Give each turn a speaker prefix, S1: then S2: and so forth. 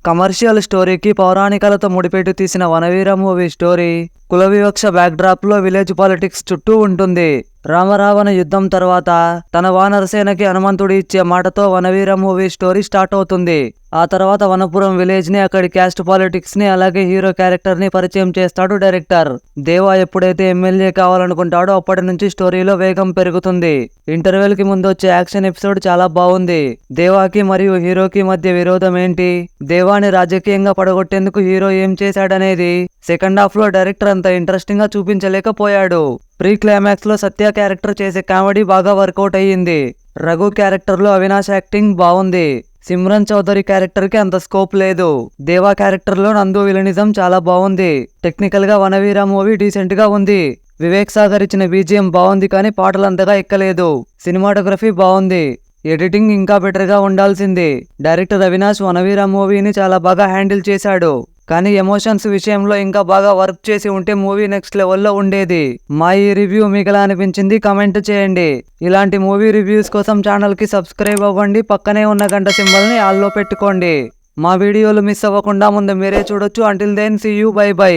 S1: Commercial స్టోరీకి పౌరాణికాలతో ముడిపెట్టి తీసిన వనవీర movie story కుల వివక్ష బ్యాక్డ్రాప్ లో విలేజ్ పాలిటిక్స్ చుట్టూ ఉంటుంది. రామరావణ యుద్ధం తర్వాత తన వానరసేనకి హనుమంతుడు ఇచ్చే మాటతో వనవీర మూవీ స్టోరీ స్టార్ట్ అవుతుంది. ఆ తర్వాత వనపురం విలేజ్ ని, అక్కడి క్యాస్ట్ పాలిటిక్స్ ని, అలాగే హీరో క్యారెక్టర్ ని పరిచయం చేస్తాడు డైరెక్టర్. దేవా ఎప్పుడైతే ఎమ్మెల్యే కావాలనుకుంటాడో అప్పటి నుంచి స్టోరీలో వేగం పెరుగుతుంది. ఇంటర్వెల్ కి ముందు వచ్చే యాక్షన్ ఎపిసోడ్ చాలా బాగుంది. దేవాకి మరియు హీరోకి మధ్య విరోధం ఏంటి, దేవాని రాజకీయంగా పడగొట్టేందుకు హీరో ఏం చేశాడనేది సెకండ్ హాఫ్ లో డైరెక్టర్ అంత ఇంట్రెస్టింగ్ గా చూపించలేకపోయాడు. ప్రీ క్లైమాక్స్ లో సత్య క్యారెక్టర్ చేసే కామెడీ బాగా వర్కౌట్ అయ్యింది. రఘు క్యారెక్టర్ లో అవినాష్ యాక్టింగ్ బాగుంది. సిమ్రన్ చౌదరి క్యారెక్టర్ కి అంత స్కోప్ లేదు. దేవా క్యారెక్టర్ లో నందు విలనిజం చాలా బాగుంది. టెక్నికల్ గా వనవీర మూవీ డీసెంట్ గా ఉంది. వివేక్ సాగర్ ఇచ్చిన బీజిఎం బాగుంది, కానీ పాటలు అంతగా ఎక్కలేదు. సినిమాటోగ్రఫీ బాగుంది. ఎడిటింగ్ ఇంకా బెటర్ గా ఉండాల్సింది. డైరెక్టర్ అవినాష్ వనవీర మూవీని చాలా బాగా హ్యాండిల్ చేశాడు, కానీ ఎమోషన్స్ విషయంలో ఇంకా బాగా వర్క్ చేసి ఉంటే మూవీ నెక్స్ట్ లెవెల్లో ఉండేది. మా ఈ రివ్యూ మీకు ఎలా అనిపించింది కామెంట్ చేయండి. ఇలాంటి మూవీ రివ్యూస్ కోసం ఛానల్ కి సబ్స్క్రైబ్ అవ్వండి. పక్కనే ఉన్న గంట సింబల్ ని ఆల్లో పెట్టుకోండి. మా వీడియోలు మిస్ అవ్వకుండా ముందు మీరే చూడొచ్చు. Until then see you, bye by.